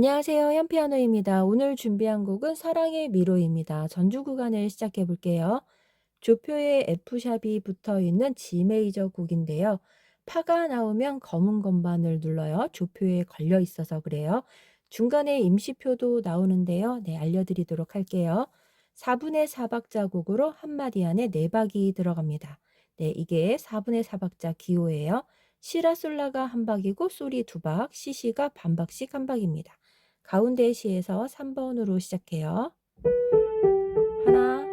안녕하세요. 현피아노입니다. 오늘 준비한 곡은 사랑의 미로입니다. 전주 구간을 시작해 볼게요. 조표에 F샵이 붙어 있는 G 메이저 곡인데요. 파가 나오면 검은 건반을 눌러요. 조표에 걸려 있어서 그래요. 중간에 임시표도 나오는데요. 네, 알려드리도록 할게요. 4분의 4박자 곡으로 한 마디 안에 4박이 들어갑니다. 네, 이게 4분의 4박자 기호예요. 시라솔라가 한 박이고 솔이 2박, 시시가 반박씩 한 박입니다. 가운데 시에서 3번으로 시작해요. 하나,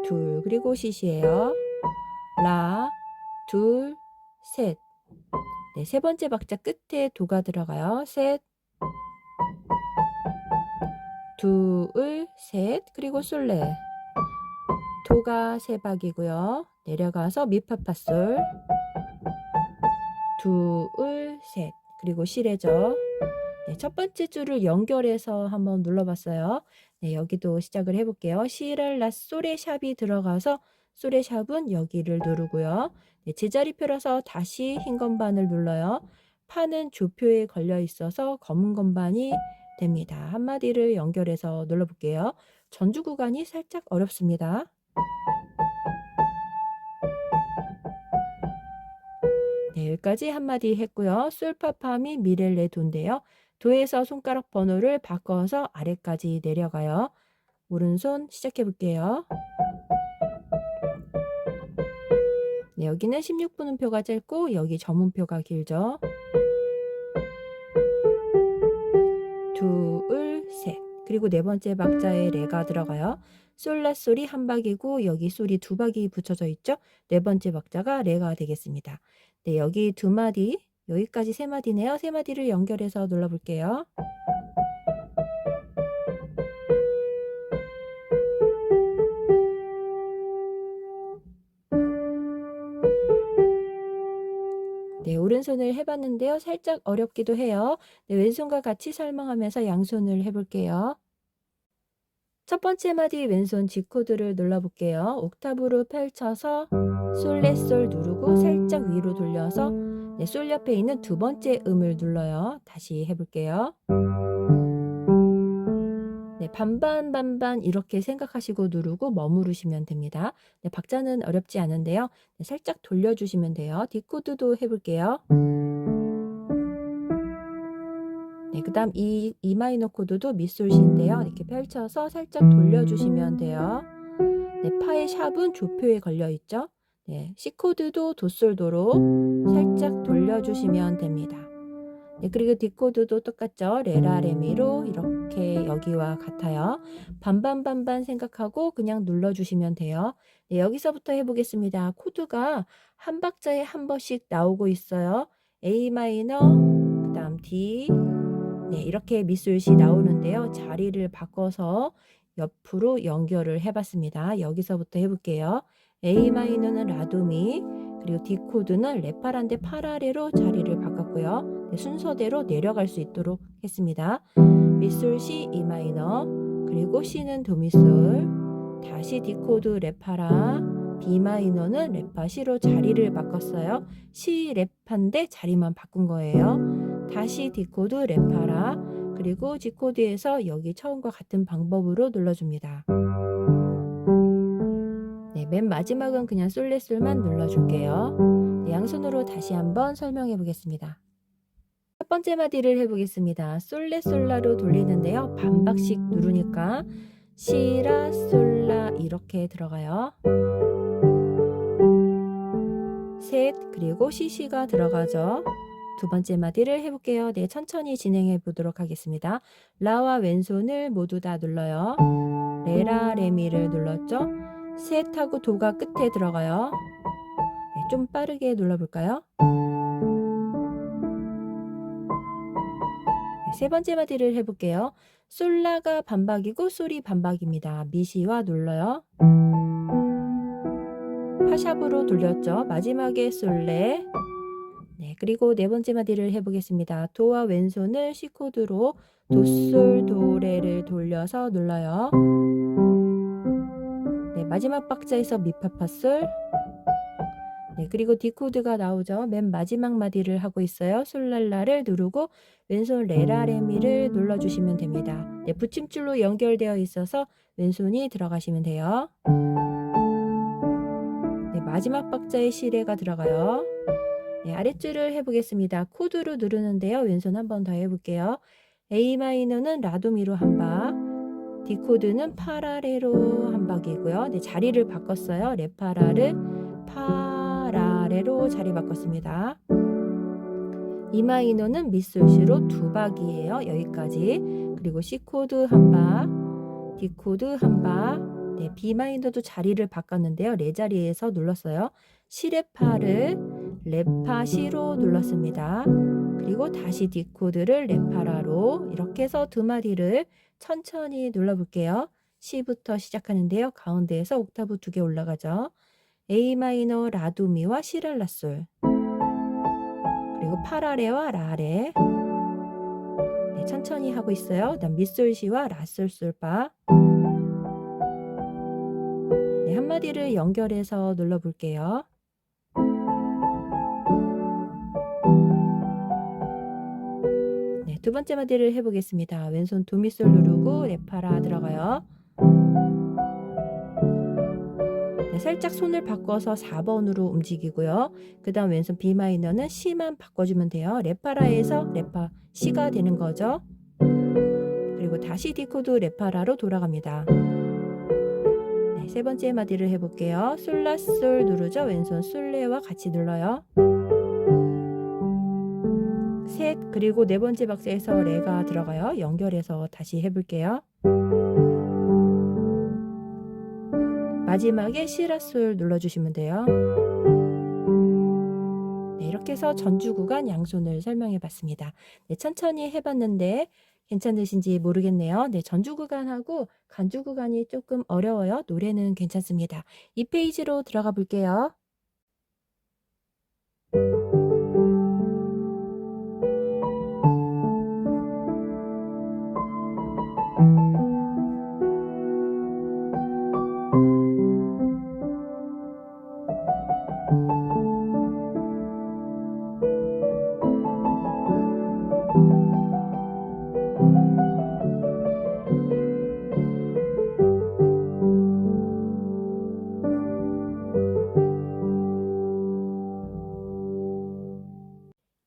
둘, 그리고 시시예요. 라, 둘, 셋. 네, 세 번째 박자 끝에 도가 들어가요. 셋, 둘, 셋, 그리고 솔레. 도가 세 박이고요. 내려가서 미파파솔. 둘, 셋, 그리고 시래죠. 네, 첫 번째 줄을 연결해서 한번 눌러봤어요. 네, 여기도 시작을 해볼게요. 시랄 라 솔의 샵이 들어가서 솔의 샵은 여기를 누르고요. 네, 제자리표라서 다시 흰 건반을 눌러요. 파는 조표에 걸려 있어서 검은 건반이 됩니다. 한마디를 연결해서 눌러볼게요. 전주 구간이 살짝 어렵습니다. 네, 여기까지 한마디 했고요. 솔파파미 미렐레 도인데요. 도에서 손가락 번호를 바꿔서 아래까지 내려가요. 오른손 시작해 볼게요. 네, 여기는 16분음표가 짧고 여기 점음표가 길죠. 둘, 셋. 그리고 네 번째 박자에 레가 들어가요. 솔라솔이 한 박이고 여기 솔이 2박이 붙여져 있죠. 네 번째 박자가 레가 되겠습니다. 네, 여기 2마디, 여기까지 3마디네요. 3마디를 연결해서 눌러볼게요. 네, 오른손을 해봤는데요. 살짝 어렵기도 해요. 네, 왼손과 같이 설명하면서 양손을 해볼게요. 첫 번째 마디 왼손 G코드를 눌러볼게요. 옥타브로 펼쳐서 솔, 레, 솔 누르고 살짝 위로 돌려서 네, 솔 옆에 있는 두 번째 음을 눌러요. 다시 해볼게요. 네, 반반 반반 이렇게 생각하시고 누르고 머무르시면 됩니다. 네, 박자는 어렵지 않은데요. 네, 살짝 돌려주시면 돼요. D코드도 해볼게요. 네, 그 다음 E 마이너 코드도 미솔시인데요. 이렇게 펼쳐서 살짝 돌려주시면 돼요. 네, 파의 샵은 조표에 걸려 있죠. 네, C 코드도 도솔도로 살짝 돌려주시면 됩니다. 네, 그리고 D 코드도 똑같죠. 레라 레미로 이렇게 여기와 같아요. 반반 반반 생각하고 그냥 눌러주시면 돼요. 네, 여기서부터 해보겠습니다. 코드가 한 박자에 한 번씩 나오고 있어요. A 마이너, 그 다음 D, 네, 이렇게 미술시 나오는데요. 자리를 바꿔서 옆으로 연결을 해봤습니다. 여기서부터 해볼게요. A 마이너는 라도미, 그리고 D 코드는 레파란데 파라레로 자리를 바꿨고요. 네, 순서대로 내려갈 수 있도록 했습니다. 미솔 C, E 마이너, 그리고 C는 도미솔, 다시 D 코드 레파라, B 마이너는 레파 C로 자리를 바꿨어요. C 레파인데 자리만 바꾼 거예요. 다시 D코드 레파라, 그리고 G코드에서 여기 처음과 같은 방법으로 눌러줍니다. 네, 맨 마지막은 그냥 솔레솔만 눌러줄게요. 네, 양손으로 다시 한번 설명해 보겠습니다. 첫 번째 마디를 해보겠습니다. 솔레솔라로 돌리는데요. 반박씩 누르니까 시라 솔라 이렇게 들어가요. 셋, 그리고 시시가 들어가죠. 두 번째 마디를 해볼게요. 네, 천천히 진행해 보도록 하겠습니다. 라와 왼손을 모두 다 눌러요. 레라, 레미를 눌렀죠. 셋하고 도가 끝에 들어가요. 네, 좀 빠르게 눌러볼까요? 네, 세 번째 마디를 해볼게요. 솔라가 반박이고 솔이 반박입니다. 미시와 눌러요. 파샵으로 돌렸죠. 마지막에 솔레. 네, 그리고 네 번째 마디를 해보겠습니다. 도와 왼손을 C코드로 도솔 도레를 돌려서 눌러요. 네, 마지막 박자에서 미파파솔. 네, 네, 그리고 디코드가 나오죠. 맨 마지막 마디를 하고 있어요. 솔랄라를 누르고 왼손 레라레미를 눌러주시면 됩니다. 네, 붙임줄로 연결되어 있어서 왼손이 들어가시면 돼요. 네, 마지막 박자에 시레가 들어가요. 네, 아랫줄을 해보겠습니다. 코드로 누르는데요. 왼손 한 번 더 해볼게요. A 마이너는 라도미로 한 박, D 코드는 파라레로 한 박이고요. 네, 자리를 바꿨어요. 레파라를 파라레로 자리 바꿨습니다. E 마이너는 미솔시로 두 박이에요. 여기까지. 그리고 C 코드 한 박, D 코드 한 박. 네, B 마이너도 자리를 바꿨는데요. 레 자리에서 눌렀어요. 시레파를 레파 시로 눌렀습니다. 그리고 다시 D 코드를 레파라로 이렇게 해서 두 마디를 천천히 눌러볼게요. C부터 시작하는데요. 가운데에서 옥타브 2개 올라가죠. A 마이너 라도미와 시랄라솔, 그리고 파라레와 라레. 네, 천천히 하고 있어요. 그다음 미솔시와 라솔솔파. 네, 한 마디를 연결해서 눌러볼게요. 네, 두 번째 마디를 해보겠습니다. 왼손 도미솔 누르고 레파라 들어가요. 네, 살짝 손을 바꿔서 4번으로 움직이고요. 그 다음 왼손 B 마이너는 C만 바꿔주면 돼요. 레파라에서 레파 C가 되는 거죠. 그리고 다시 D 코드 레파라로 돌아갑니다. 네, 세 번째 마디를 해볼게요. 솔라솔 누르죠. 왼손 솔레와 같이 눌러요. 셋, 그리고 네 번째 박스에서 레가 들어가요. 연결해서 다시 해볼게요. 마지막에 시라솔 눌러주시면 돼요. 네, 이렇게 해서 전주 구간 양손을 설명해 봤습니다. 네, 천천히 해봤는데 괜찮으신지 모르겠네요. 네, 전주 구간하고 간주 구간이 조금 어려워요. 노래는 괜찮습니다. 이 페이지로 들어가 볼게요.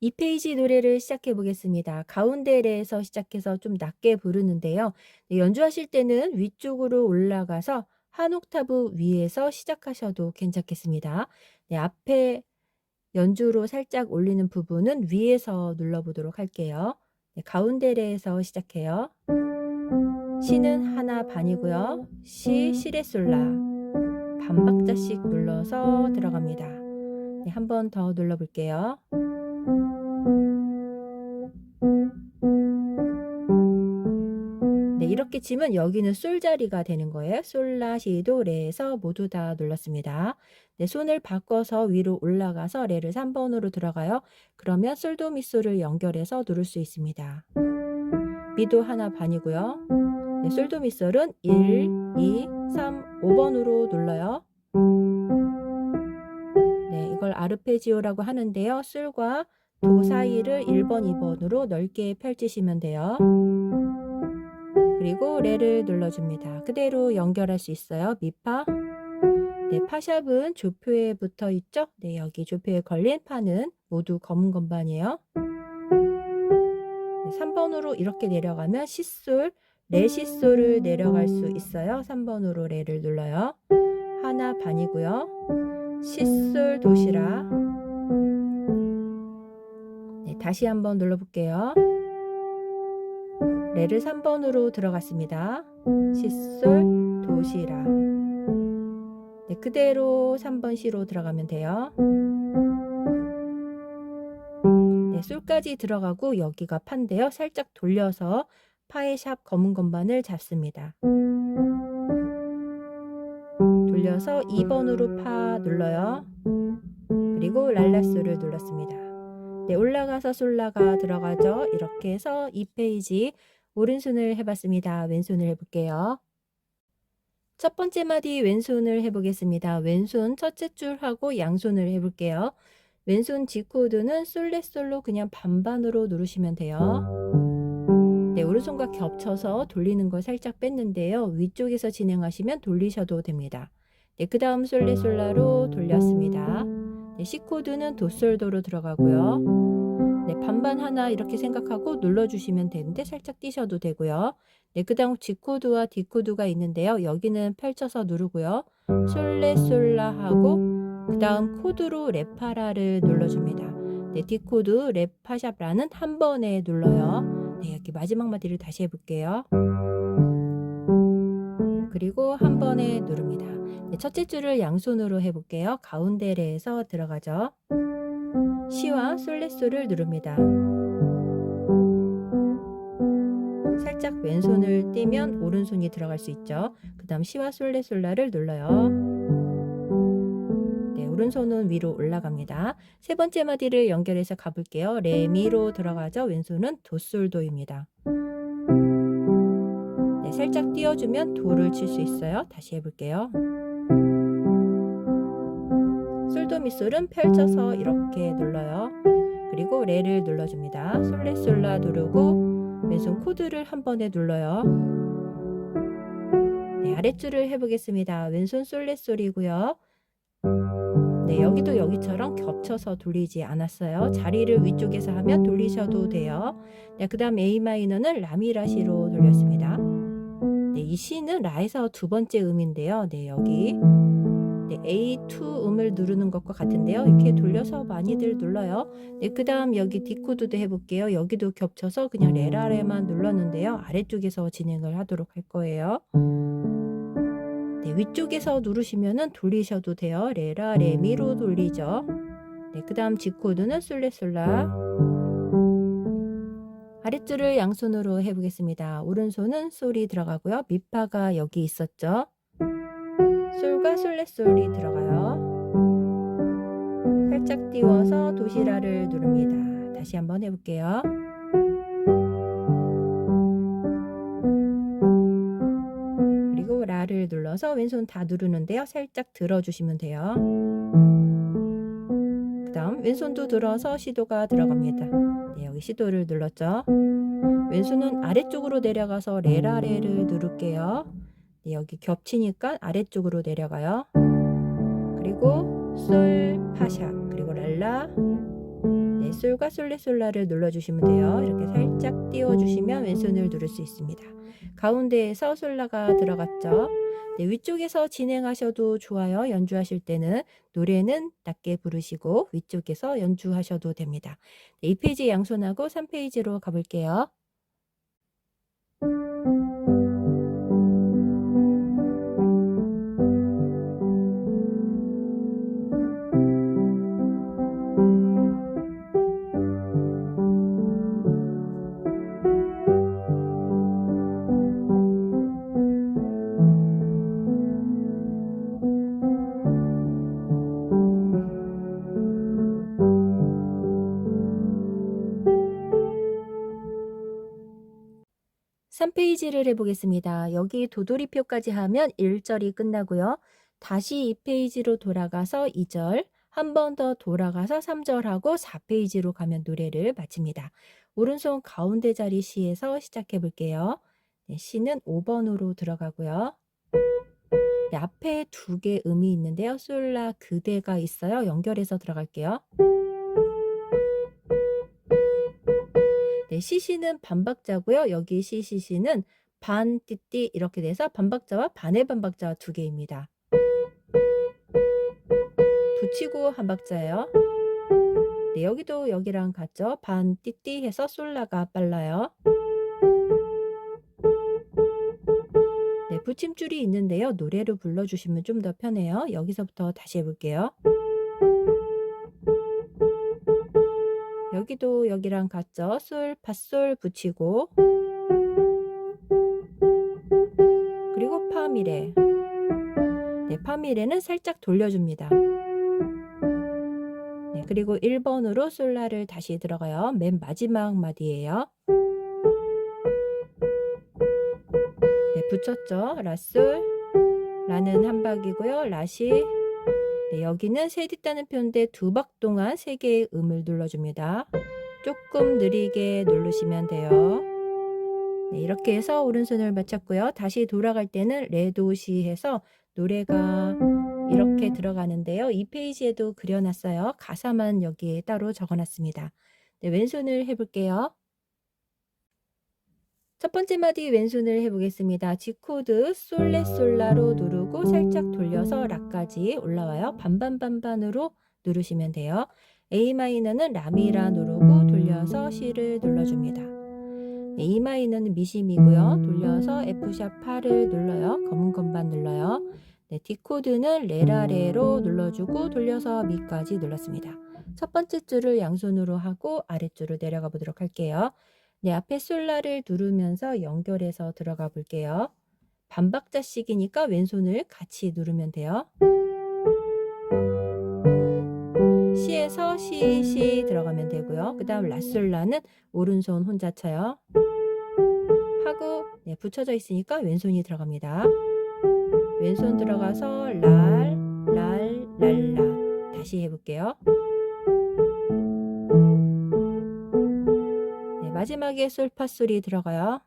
이 페이지 노래를 시작해 보겠습니다. 가운데 레에서 시작해서 좀 낮게 부르는데요. 네, 연주하실 때는 위쪽으로 올라가서 한 옥타브 위에서 시작하셔도 괜찮겠습니다. 네, 앞에 연주로 살짝 올리는 부분은 위에서 눌러보도록 할게요. 네, 가운데 레에서 시작해요. C는 하나 반이고요. C, 시레솔라. 반박자씩 눌러서 들어갑니다. 네, 한 번 더 눌러볼게요. 네, 이렇게 치면 여기는 솔 자리가 되는 거예요. 솔, 라, 시, 도, 레에서 모두 다 눌렀습니다. 네, 손을 바꿔서 위로 올라가서 레를 3번으로 들어가요. 그러면 솔, 도, 미, 솔을 연결해서 누를 수 있습니다. 미도 하나 반이고요. 네, 솔, 도, 미, 솔은 1, 2, 3, 5번으로 눌러요. 네, 이걸 아르페지오라고 하는데요. 솔과 도 사이를 1번, 2번으로 넓게 펼치시면 돼요. 그리고 레를 눌러줍니다. 그대로 연결할 수 있어요. 미파. 네, 파샵은 조표에 붙어 있죠. 네, 여기 조표에 걸린 파는 모두 검은 건반이에요. 네, 3번으로 이렇게 내려가면 시솔, 레 시솔을 내려갈 수 있어요. 3번으로 레를 눌러요. 하나 반이고요. 시솔 도시라. 네, 다시 한번 눌러볼게요. 레를 3번으로 들어갔습니다. 시솔 도시라. 네, 그대로 3번 C로 들어가면 돼요. 네, 솔까지 들어가고 여기가 파인데요. 살짝 돌려서 파의 샵 검은 건반을 잡습니다. 돌려서 2번으로 파 눌러요. 그리고 랄라솔을 눌렀습니다. 네, 올라가서 솔라가 들어가죠. 이렇게 해서 이 페이지 오른손을 해봤습니다. 왼손을 해볼게요. 첫 번째 마디 왼손을 해보겠습니다. 왼손 첫째 줄하고 양손을 해볼게요. 왼손 G 코드는 솔레솔로 그냥 반반으로 누르시면 돼요. 네, 오른손과 겹쳐서 돌리는 걸 살짝 뺐는데요. 위쪽에서 진행하시면 돌리셔도 됩니다. 네, 그 다음 솔레솔라로 돌렸습니다. 네, C 코드는 도솔도로 들어가고요. 네, 반반 하나 이렇게 생각하고 눌러주시면 되는데 살짝 띄셔도 되고요. 네, 그 다음 G 코드와 D 코드가 있는데요. 여기는 펼쳐서 누르고요. 솔레솔라 하고 그 다음 코드로 레파라를 눌러줍니다. 네, D 코드 레파샵라는 한 번에 눌러요. 네, 이렇게 마지막 마디를 다시 해볼게요. 그리고 한 번에 누릅니다. 네, 첫째 줄을 양손으로 해볼게요. 가운데 레에서 들어가죠. C와 솔레솔을 누릅니다. 살짝 왼손을 떼면 오른손이 들어갈 수 있죠. 그 다음 C와 솔레솔라를 눌러요. 네, 오른손은 위로 올라갑니다. 세 번째 마디를 연결해서 가볼게요. 레미로 들어가죠. 왼손은 도솔도입니다. 네, 살짝 띄워주면 도를 칠 수 있어요. 다시 해볼게요. 솔도미솔은 펼쳐서 이렇게 눌러요. 그리고 레를 눌러줍니다. 솔레솔라 누르고 왼손 코드를 한 번에 눌러요. 네, 아랫줄을 해보겠습니다. 왼손 솔레솔이고요. 네, 여기도 여기처럼 겹쳐서 돌리지 않았어요. 자리를 위쪽에서 하면 돌리셔도 돼요. 네, 그 다음 A마이너는 라미라시로 돌렸습니다. 네, 이 C는 라에서 두 번째 음인데요. 네, 여기 네, A2 음을 누르는 것과 같은데요. 이렇게 돌려서 많이들 눌러요. 네, 그 다음 여기 D 코드도 해볼게요. 여기도 겹쳐서 그냥 레라레만 눌렀는데요. 아래쪽에서 진행을 하도록 할 거예요. 네, 위쪽에서 누르시면은 돌리셔도 돼요. 레라 레미로 돌리죠. 네, 그 다음 G 코드는 솔레솔라. 아랫줄을 양손으로 해보겠습니다. 오른손은 솔이 들어가고요. 미파가 여기 있었죠. 솔과 솔레솔이 들어가요. 살짝 띄워서 도시라를 누릅니다. 다시 한번 해볼게요. 그리고 라를 눌러서 왼손 다 누르는데요. 살짝 들어주시면 돼요. 그 다음 왼손도 들어서 시도가 들어갑니다. 네, 여기 시도를 눌렀죠. 왼손은 아래쪽으로 내려가서 레라레를 누를게요. 네, 여기 겹치니까 아래쪽으로 내려가요. 그리고 솔, 파샵, 그리고 랄라. 네, 솔과 솔레솔라를 눌러주시면 돼요. 이렇게 살짝 띄워주시면 왼손을 누를 수 있습니다. 가운데에서 솔라가 들어갔죠. 네, 위쪽에서 진행하셔도 좋아요. 연주하실 때는 노래는 낮게 부르시고 위쪽에서 연주하셔도 됩니다. 네, 2페이지 양손하고 3페이지로 가볼게요. 3페이지를 해보겠습니다. 여기 도돌이표까지 하면 1절이 끝나고요. 다시 2페이지로 돌아가서 2절, 한 번 더 돌아가서 3절하고 4페이지로 가면 노래를 마칩니다. 오른손 가운데 자리 C에서 시작해 볼게요. 네, C는 5번으로 들어가고요. 네, 앞에 두 개 음이 있는데요. 솔라 그대가 있어요. 연결해서 들어갈게요. 네, CC는 반박자고요. 여기 CCC는 반, 띠띠 이렇게 돼서 반박자와 반의 반박자 두 개입니다. 붙이고 한 박자예요. 네, 여기도 여기랑 같죠. 반, 띠띠 해서 솔라가 빨라요. 네, 붙임줄이 있는데요. 노래로 불러주시면 좀 더 편해요. 여기서부터 다시 해볼게요. 여기도 여기랑 같죠. 솔, 파솔 붙이고 그리고 파미레. 네, 파미레는 살짝 돌려줍니다. 네, 그리고 1번으로 솔라를 다시 들어가요. 맨 마지막 마디예요. 네, 붙였죠. 라솔, 라는 한 박이고요. 라시. 네, 여기는 세 뒷다는 표인데 두 박 동안 세 개의 음을 눌러줍니다. 조금 느리게 누르시면 돼요. 네, 이렇게 해서 오른손을 마쳤고요. 다시 돌아갈 때는 레도시 해서 노래가 이렇게 들어가는데요. 이 페이지에도 그려놨어요. 가사만 여기에 따로 적어놨습니다. 네, 왼손을 해볼게요. 첫 번째 마디 왼손을 해보겠습니다. G 코드 솔레솔라로 누르고 살짝 돌려서 라까지 올라와요. 반반반반으로 누르시면 돼요. A 마이너는 라미라 누르고 돌려서 C를 눌러줍니다. 네, E 마이너는 미심이고요. 돌려서 F샵 8을 눌러요. 검은 건반 눌러요. 네, D 코드는 레라레로 눌러주고 돌려서 미까지 눌렀습니다. 첫 번째 줄을 양손으로 하고 아랫줄을 내려가 보도록 할게요. 네, 앞에 솔라를 누르면서 연결해서 들어가 볼게요. 반박자씩이니까 왼손을 같이 누르면 돼요. C에서 C 들어가면 되고요. 그 다음 라솔라는 오른손 혼자 쳐요. 하고 네, 붙여져 있으니까 왼손이 들어갑니다. 왼손 들어가서 랄, 랄라. 다시 해볼게요. 네, 마지막에 솔파솔이 들어가요.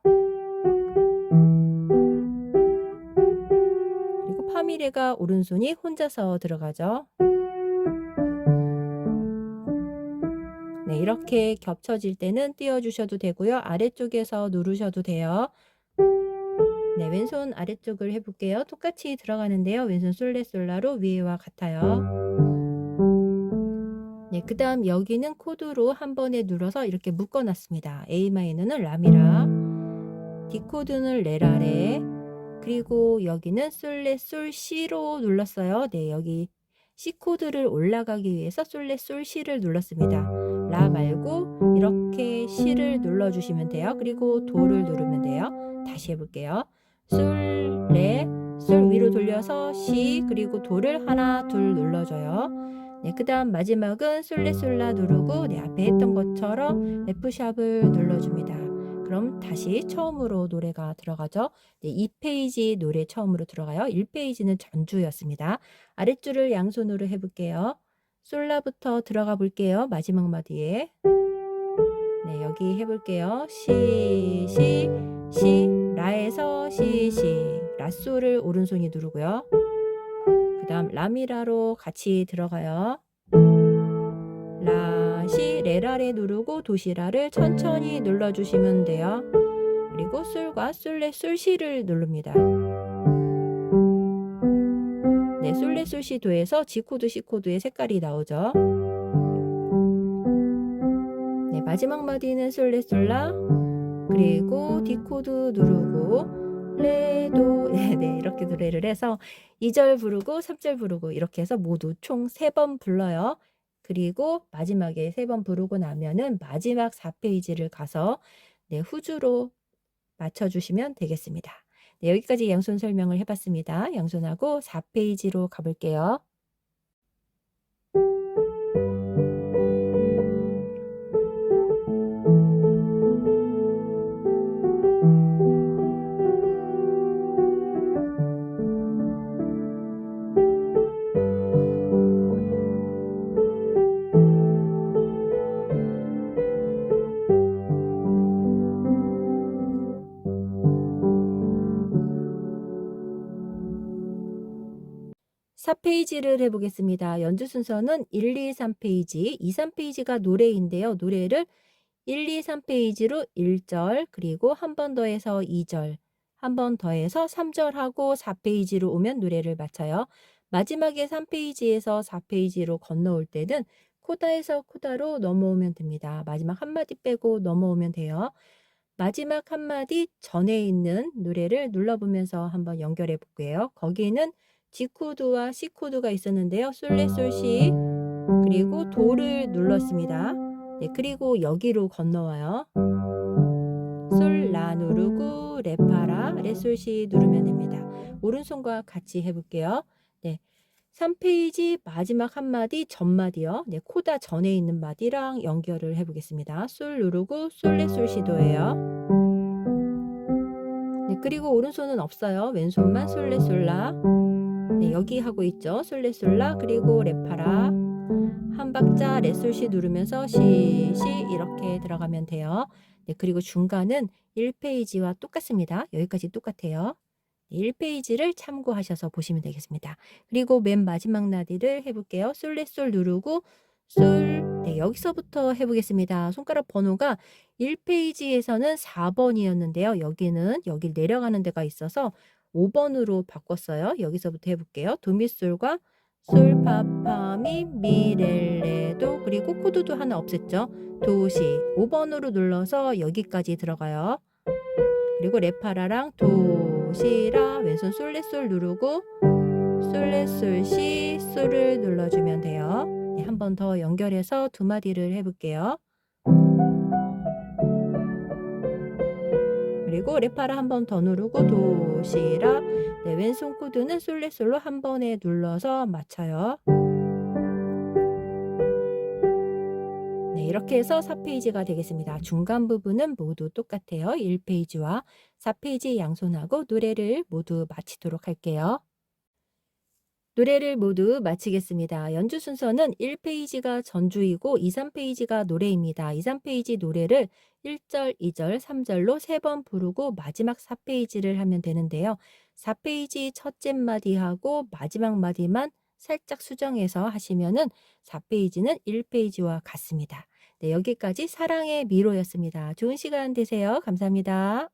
그리고 파미레가 오른손이 혼자서 들어가죠. 네, 이렇게 겹쳐질 때는 띄워주셔도 되고요. 아래쪽에서 누르셔도 돼요. 네, 왼손 아래쪽을 해볼게요. 똑같이 들어가는데요. 왼손 솔레솔라로 위에와 같아요. 네, 그 다음 여기는 코드로 한 번에 눌러서 이렇게 묶어놨습니다. A 마이너는 라미라, D 코드는 레라레, 그리고 여기는 솔레 솔 C로 눌렀어요. 네, 여기 C 코드를 올라가기 위해서 솔레 솔 C를 눌렀습니다. 라 말고 이렇게 C를 눌러주시면 돼요. 그리고 도를 누르면 돼요. 다시 해볼게요. 솔, 레, 솔 위로 돌려서 C 그리고 도를 하나, 둘 눌러줘요. 네, 그 다음 마지막은 솔레 솔라 누르고 네, 앞에 했던 것처럼 F샵을 눌러줍니다. 그럼 다시 처음으로 노래가 들어가죠. 네, 2페이지 노래 처음으로 들어가요. 1페이지는 전주였습니다. 아랫줄을 양손으로 해볼게요. 솔라부터 들어가 볼게요. 마지막 마디에. 네, 여기 해볼게요. 시, 시, 시, 라에서 시, 시. 라솔을 오른손이 누르고요. 그 다음 라미라로 같이 들어가요. 라, 시, 레라레 누르고 도시라를 천천히 눌러주시면 돼요. 그리고 솔과 솔레, 솔시를 누릅니다. 네, 솔레, 솔시, 도에서 G 코드, C 코드의 색깔이 나오죠. 네, 마지막 마디는 솔레, 솔라, 그리고 D 코드 누르고 레, 도, 네, 이렇게 노래를 해서 2절 부르고 3절 부르고 이렇게 해서 모두 총 3번 불러요. 그리고 마지막에 3번 부르고 나면은 마지막 4페이지를 가서 네, 후주로 맞춰주시면 되겠습니다. 네, 여기까지 양손 설명을 해봤습니다. 양손하고 4페이지로 가볼게요. 사 페이지를 해보겠습니다. 연주 순서는 1, 2, 3페이지, 2, 3페이지가 노래인데요. 노래를 1, 2, 3페이지로 1절, 그리고 한 번 더 해서 2절, 한 번 더 해서 3절 하고 4페이지로 오면 노래를 마쳐요. 마지막에 3페이지에서 4페이지로 건너올 때는 코다에서 코다로 넘어오면 됩니다. 마지막 한마디 빼고 넘어오면 돼요. 마지막 한마디 전에 있는 노래를 눌러보면서 한번 연결해 볼게요. 거기는 G 코드와 C 코드가 있었는데요. 솔레 솔시 그리고 도를 눌렀습니다. 네, 그리고 여기로 건너와요. 솔 라 누르고 레파라 레솔시 누르면 됩니다. 오른손과 같이 해볼게요. 네, 3페이지 마지막 한마디 전마디요. 네, 코다 전에 있는 마디랑 연결을 해보겠습니다. 솔 누르고 솔레 솔시도예요. 네, 그리고 오른손은 없어요. 왼손만 솔레 솔라. 여기 하고 있죠. 솔레솔라 그리고 레파라 한 박자 레솔시 누르면서 시시 이렇게 들어가면 돼요. 네, 그리고 중간은 1페이지와 똑같습니다. 여기까지 똑같아요. 1페이지를 참고하셔서 보시면 되겠습니다. 그리고 맨 마지막 나디를 해볼게요. 솔레솔 누르고 솔. 네, 여기서부터 해보겠습니다. 손가락 번호가 1페이지에서는 4번이었는데요. 여기는 여기 내려가는 데가 있어서 5번으로 바꿨어요. 여기서부터 해볼게요. 도미솔과 솔, 파파, 미, 렐레, 도. 그리고 코드도 하나 없앴죠. 도시 5번으로 눌러서 여기까지 들어가요. 그리고 레파라랑 도시라 왼손 솔레솔 누르고 솔레솔시 솔을 눌러주면 돼요. 네, 한 번 더 연결해서 두 마디를 해볼게요. 그리고 레파라 한 번 더 누르고 도시라. 네, 왼손 코드는 솔레솔로 한 번에 눌러서 맞춰요. 네, 이렇게 해서 4페이지가 되겠습니다. 중간 부분은 모두 똑같아요. 1페이지와 4페이지 양손하고 노래를 모두 마치도록 할게요. 노래를 모두 마치겠습니다. 연주 순서는 1페이지가 전주이고 2, 3페이지가 노래입니다. 2, 3페이지 노래를 1절, 2절, 3절로 3번 부르고 마지막 4페이지를 하면 되는데요. 4페이지 첫째 마디하고 마지막 마디만 살짝 수정해서 하시면은 4페이지는 1페이지와 같습니다. 네, 여기까지 사랑의 미로였습니다. 좋은 시간 되세요. 감사합니다.